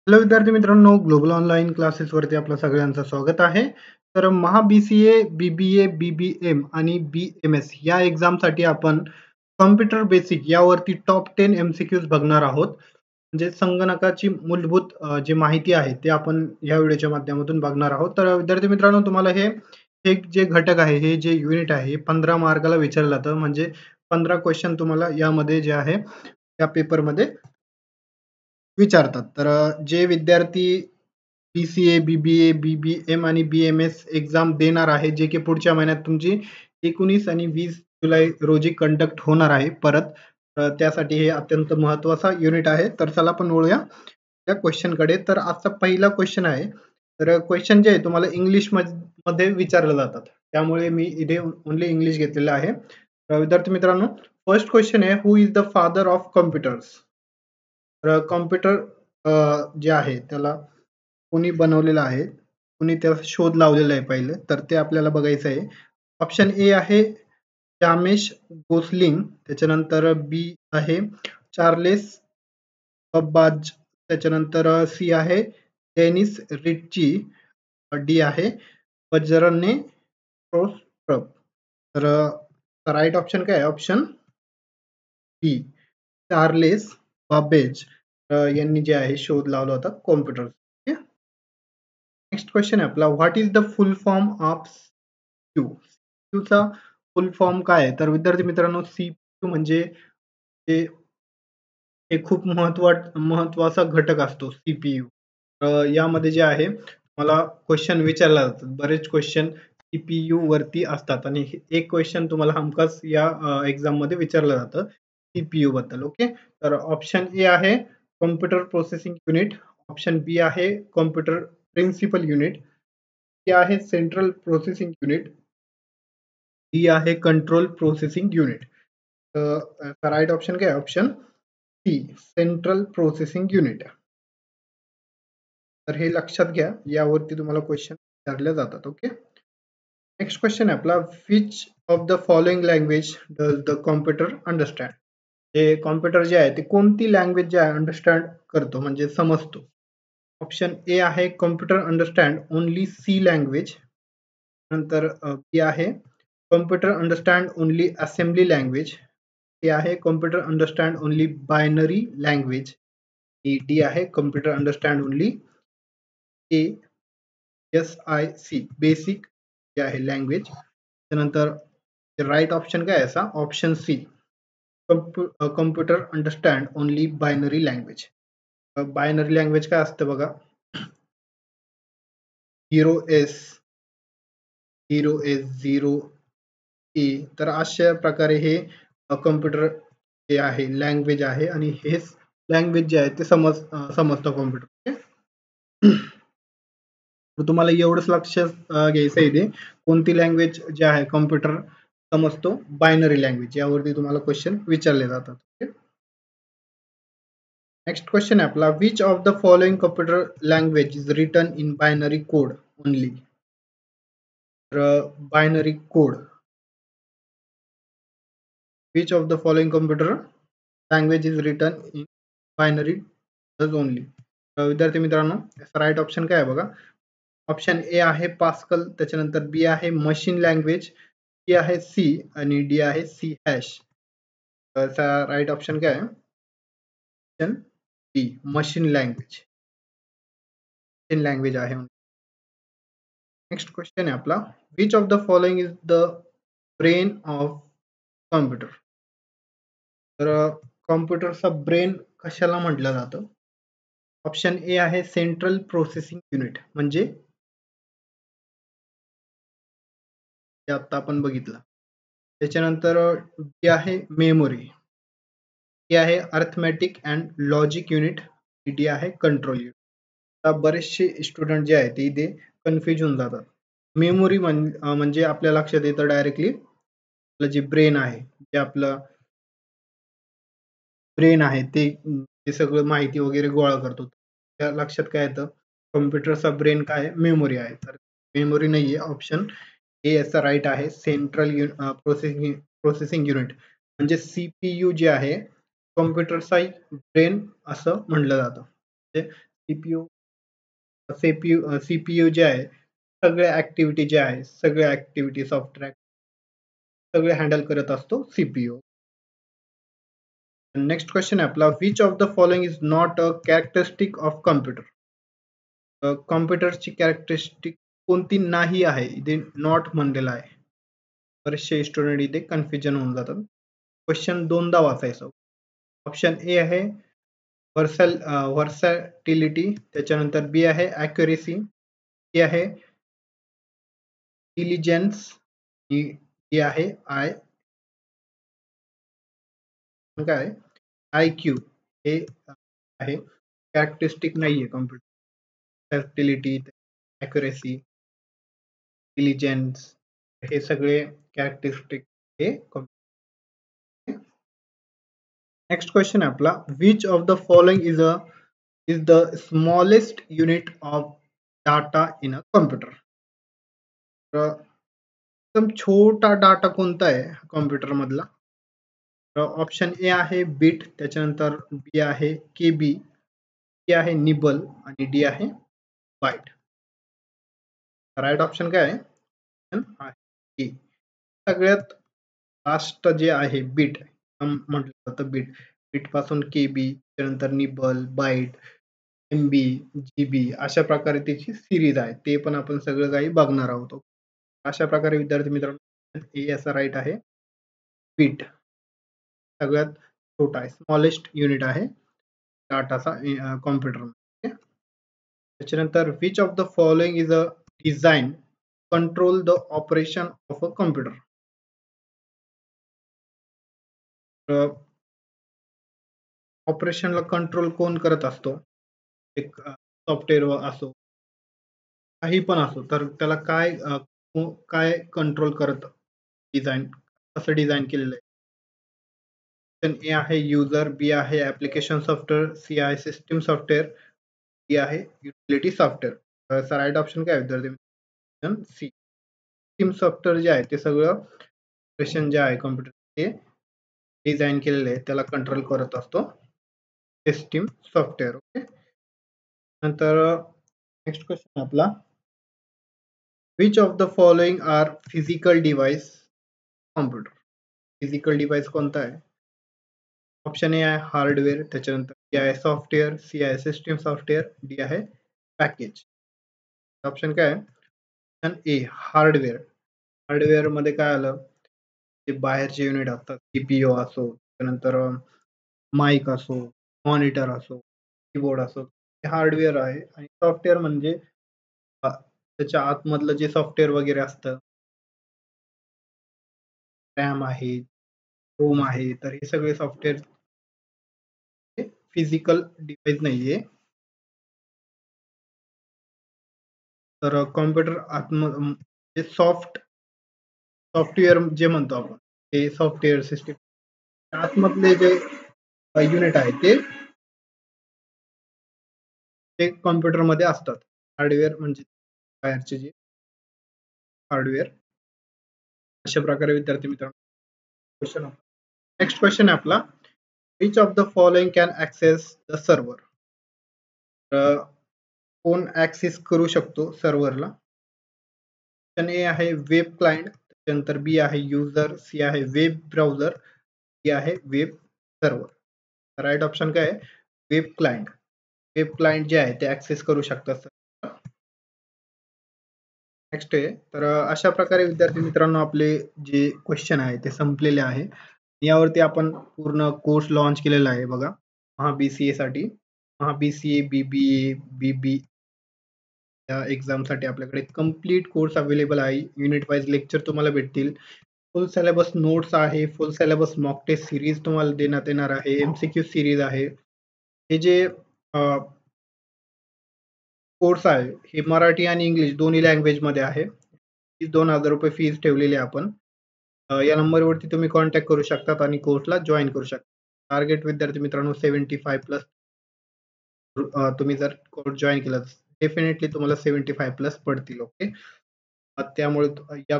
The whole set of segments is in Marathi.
हॅलो विद्यार्थी मित्रांनो, ग्लोबल ऑनलाईन क्लासेसवरती आपलं सगळ्यांचं स्वागत आहे. तर महा-बी-सी-ए, बी-बी-ए, बी-बी-एम आणि बी-एम-एस या एक्झामसाठी आपण कॉम्प्युटर बेसिक यावरती टॉप 10 एम-सी-क्यूज बघणार आहोत. म्हणजे संगणकाची मूलभूत जी माहिती आहे ते आपण या व्हिडिओच्या माध्यमातून बघणार आहोत. तर विद्यार्थी मित्रांनो, तुम्हाला हे हे जे घटक आहे, हे जे युनिट आहे, हे 15 मार्काला विचारलं जातं. म्हणजे 15 क्वेश्चन तुम्हाला यामध्ये जे आहे या पेपरमध्ये विचारतात. तर जे विद्यार्थी बी-सी-ए, बी-बी-ए, बी-बी-एम आणि बी-एम-एस एक्झाम देणार आहे, जे की पुढच्या महिन्यात तुमची 19 आणि 20 जुलै रोजी कंडक्ट होणार आहे परत. त्यासाठी हे अत्यंत महत्त्वाचा युनिट आहे. तर चला आपण वळूया त्या क्वेश्चनकडे. तर आजचा पहिला क्वेश्चन आहे. तर क्वेश्चन जे आहे तुम्हाला इंग्लिश मध्ये विचारले जातात. त्यामुळे मी इथे ओन्ली इंग्लिश घेतलेलं आहे. विद्यार्थी मित्रांनो, फर्स्ट क्वेश्चन आहे, who is the father of computers? तर कॉम्प्युटर जे आहे त्याला कोणी बनवलेलं आहे, कोणी त्याचा शोध लावलेला आहे पहिले, तर ते आपल्याला बघायचं आहे. ऑप्शन ए आहे जामेश गोसलिंग, त्याच्यानंतर बी आहे चार्लेस बब्बाज, त्याच्यानंतर सी आहे डेनिस रिच्ची, डी आहे बजरने स्ट्रोस्ट्रप. तर राईट ऑप्शन काय आहे? ऑप्शन बी चार्लेस बाबेज यांनी जे आहे शोध लावला होता कॉम्प्युटर. नेक्स्ट क्वेश्चन आहे आपला, what is the full form of Q? Q चा फुल फॉर्म काय आहे? तर विद्यार्थी मित्रांनो, सीपीयू म्हणजे ते एक खूप महत्वाचा घटक असतो सीपीयू. यामध्ये जे आहे मला क्वेश्चन विचारला जातात, बरेच क्वेश्चन सीपीयू वरती असतात आणि एक क्वेश्चन तुम्हाला हमखास या एक्झाम मध्ये विचारलं जातं सीपीयू बद्दल. ओके, तर ऑप्शन ए आहे computer processing unit, option B आहे कॉम्प्युटर प्रिन्सिपल युनिट, सी आहे सेंट्रल प्रोसेसिंग युनिट, डी आहे control processing unit. Right option काय? Option C central processing unit. तर हे लक्षात घ्या, यावरती तुम्हाला क्वेश्चन विचारले जातात. ओके, नेक्स्ट क्वेश्चन आहे आपला, which of the following language does the computer understand? हे कॉम्प्युटर जे आहे ते कोणती लँग्वेज जे आहे अंडरस्टँड करतो म्हणजे समजतो? ऑप्शन ए आहे computer understand only C language, नंतर बी आहे computer understand only assembly language, C आहे computer understand only binary language, D आहे computer understand only ASIC basic जे आहे लँग्वेज. त्यानंतर राईट ऑप्शन काय असा? Option C computer understand only binary language. Binary language काय असतं बघा, 0S 0A. तर अशा प्रकारे हे कॉम्प्युटर जे आहे लँग्वेज आहे आणि हेच लँग्वेज जे आहे ते समजतं कॉम्प्युटर. तर तुम्हाला एवढंच लक्ष घ्यायचं इथे, कोणती लँग्वेज जे आहे कॉम्प्युटर समजतो? Binary language. यावरती तुम्हाला क्वेश्चन विचारले जातात. नेक्स्ट क्वेश्चन आहे आपला, which of the following computer language is written in binary code only? तर binary code, which of the following computer language is written in binary only? विद्यार्थी मित्रांनो, राईट ऑप्शन काय आहे बघा, ऑप्शन ए आहे पास्कल, त्याच्यानंतर बी आहे मशीन लँग्वेज, सी आहे सी आणि डी आहे सी हॅश. राईट ऑप्शन काय आहे? Option D machine language. Machine language आहे. नेक्स्ट क्वेश्चन आहे आपला, which of the following is the brain of computer? तर कॉम्प्युटरचा ब्रेन कशाला म्हटलं जातं? ऑप्शन ए आहे सेंट्रल प्रोसेसिंग युनिट, म्हणजे ते आता आपण बघितलं. त्याच्यानंतर बी आहे मेमोरी, सी आहे arithmetic and logic unit, D आहे कंट्रोल युनिट. आता बरेचसे स्टुडंट जे आहेत ते इथे कन्फ्युज होऊन जातात. मेमोरी म्हणजे आपल्या लक्षात येतं डायरेक्टली आपलं जे ब्रेन आहे, जे आपलं ब्रेन आहे ते सगळं माहिती वगैरे गोळा करतो. त्या लक्षात काय येतं? कॉम्प्युटरचा ब्रेन काय आहे? मेमोरी आहे. तर मेमोरी नाहीये. ऑप्शन ए याचा राईट आहे, सेंट्रल प्रोसेसिंग युनिट म्हणजे सीपीयू जे आहे कॉम्प्युटरचा ब्रेन असं म्हटलं जातं. म्हणजे सीपीयू सीपीयू जे आहे सगळ्या ऍक्टिव्हिटी जे आहे सगळ्या ऍक्टिव्हिटी सॉफ्टवेअर सगळे हँडल करत असतो सीपीयू. नेक्स्ट क्वेश्चन आहे आपला, which of the following is not a characteristic of computer. कॉम्प्युटरची कॅरेक्टरिस्टिक कोणती नाही आहे, इथे नॉट म्हणलेलं आहे. बरेचसे स्टुडंट इथे कन्फ्युजन होऊन जातात. क्वेश्चन दोनदा वाचायचं. ऑप्शन ए आहे व्हर्सॅटिलिटी, त्याच्यानंतर बी आहे ॲक्युरेसी, सी आहे डिलिजन्स, डी आहे काय आय क्यू. हे आहे कॅरेक्टरिस्टिक नाहीये कॉम्प्युटर. व्हर्सॅटिलिटी, ॲक्युरेसी, डिलिजन्स हे सगळे कॅरेक्टरिस्टिक हे. नेक्स्ट क्वेश्चन आहे आपला, which of the following is the smallest unit of data in a computer. तर एकदम छोटा डाटा कोणता आहे कॉम्प्युटर मधला. ऑप्शन ए आहे बिट, त्याच्यानंतर बी आहे केबी, सी आहे निबल आणि डी आहे बाईट. राईट ऑप्शन काय आहे? सगळ्यात लास्ट जे आहे बीट म्हटलं जातं. बीट बीट पासून केबी, त्यानंतर निबल, बाईट, एमबी, जीबी अशा प्रकारे त्याची सिरीज आहे. ते पण आपण सगळं काही बघणार आहोत. अशा प्रकारे विद्यार्थी मित्रांनो ए याचा राईट आहे बीट. सगळ्यात छोटा आहे, स्मॉलेस्ट युनिट आहे डाटाचा कॉम्प्युटर. त्याच्यानंतर which of the following is a design control the operation of a computer. ऑपरेशनला कंट्रोल कोण करत असतो. एक सॉफ्टवेअर असो काही पण असो, तर त्याला काय कंट्रोल करत डिझाईन कसं डिझाईन केलेलं आहे. ऑप्शन ए आहे युजर, बी आहे ऍप्लिकेशन सॉफ्टवेअर, सी आहे सिस्टीम सॉफ्टवेअर, डी आहे युटिलिटी सॉफ्टवेअर. राईट ऑप्शन काय विद्यार्थी सी. सिस्टीम सॉफ्टवेअर जे आहे ते सगळं ऑपरेशन जे आहे कॉम्प्युटर ते डिझाईन केलेलं आहे त्याला कंट्रोल करत असतो सिस्टीम सॉफ्टवेअर. ओके. नंतर नेक्स्ट क्वेश्चन आपला, which of the following are physical device computer. Physical device कोणता आहे. ऑप्शन ए आहे हार्डवेअर, त्याच्यानंतर बी आहे सॉफ्टवेअर, सी आहे सिस्टीम सॉफ्टवेअर, डी आहे पॅकेज. ऑप्शन काय आहे. ऑप्शन ए हार्डवेअर. हार्डवेअर मध्ये काय आलं, ते बाहेरचे युनिट असतात, सीपीयू असो, त्यानंतर माईक असो, मॉनिटर असो, कीबोर्ड असो, हे हार्डवेअर आहे. आणि सॉफ्टवेअर म्हणजे त्याच्या आतमधलं जे सॉफ्टवेअर वगैरे असतं, रॅम आहे, रोम आहे, तर हे सगळे सॉफ्टवेअर फिजिकल डिव्हाइस नाहीये. तर कॉम्प्युटर आतमध्ये सॉफ्टवेअर जे म्हणतो आपण ते सॉफ्टवेअर सिस्टीम आतमधले जे युनिट आहे ते कॉम्प्युटर मध्ये असतात. हार्डवेअर म्हणजे बाहेरचे जे हार्डवेअर. अशा प्रकारे विद्यार्थी मित्रांनो क्वेश्चन. नेक्स्ट क्वेश्चन आहे आपला, which of the following can access the server. कोण ऍक्सेस करू शकतो सर्व्हरला. ऑप्शन ए आहे वेब क्लायंट, त्याच्यानंतर बी आहे युजर, सी आहे वेब ब्राउझर, डी आहे वेब सर्व्हर. राईट ऑप्शन काय आहे वेब क्लायंट. वेब क्लायंट जे आहे ते ऍक्सेस करू शकतात. नेक्स्ट आहे तर अशा प्रकारे विद्यार्थी मित्रांनो आपले जे क्वेश्चन आहे ते संपलेले आहे. यावरती आपण पूर्ण कोर्स लॉन्च केलेला आहे बघा महा BCA साठी. महा BCA BBA BB या एक्झाम साठी आपल्याकडे कंप्लीट कोर्स अवेलेबल आहे. युनिट वाईज लेक्चर तुम्हाला भेटतील, फुल सिलेबस नोट्स आहे, full syllabus mock test series तुम्हाला देण्यात येणार आहे, MCQ सिरीज आहे. हे जे कोर्स आहे हे मराठी आणि इंग्लिश दोन्ही लँग्वेज मध्ये आहे. 2,000 रुपये फीज ठेवलेली आहे आपण. या नंबरवरती तुम्ही कॉन्टॅक्ट करू शकतात आणि कोर्सला जॉईन करू शकता. टार्गेट विद्यार्थी मित्रांनो 75 प्लस. तुम्ही जर कोर्स जॉईन केला डेफिनेटली तुम्हाला 75 प्लस पडतील. ओके. त्यामुळे या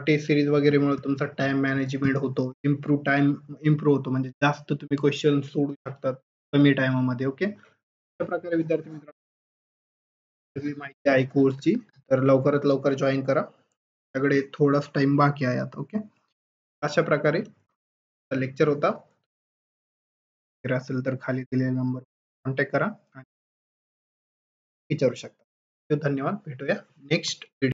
टेस्ट सिरीज वगैरेमुळे तुमचा टाइम मॅनेजमेंट होतो, इम्प्रूव्ह होतो, म्हणजे जास्त तुम्ही क्वेश्चन सोडू शकतात कमी टाइममध्ये. ओके. अशा प्रकारे विद्यार्थी मित्रांनो सगळी माहिती आहे कोर्सची. तर लवकरात लवकर जॉईन करा. त्याकडे थोडाच टाइम बाकी आहे आता. ओके, अशा प्रकारे लेक्चर होता. जर असेल तर खाली दिलेल्या नंबर कॉन्टॅक्ट करा आणि विचारू शकता. धन्यवाद. भेटूया नेक्स्ट व्हिडिओ.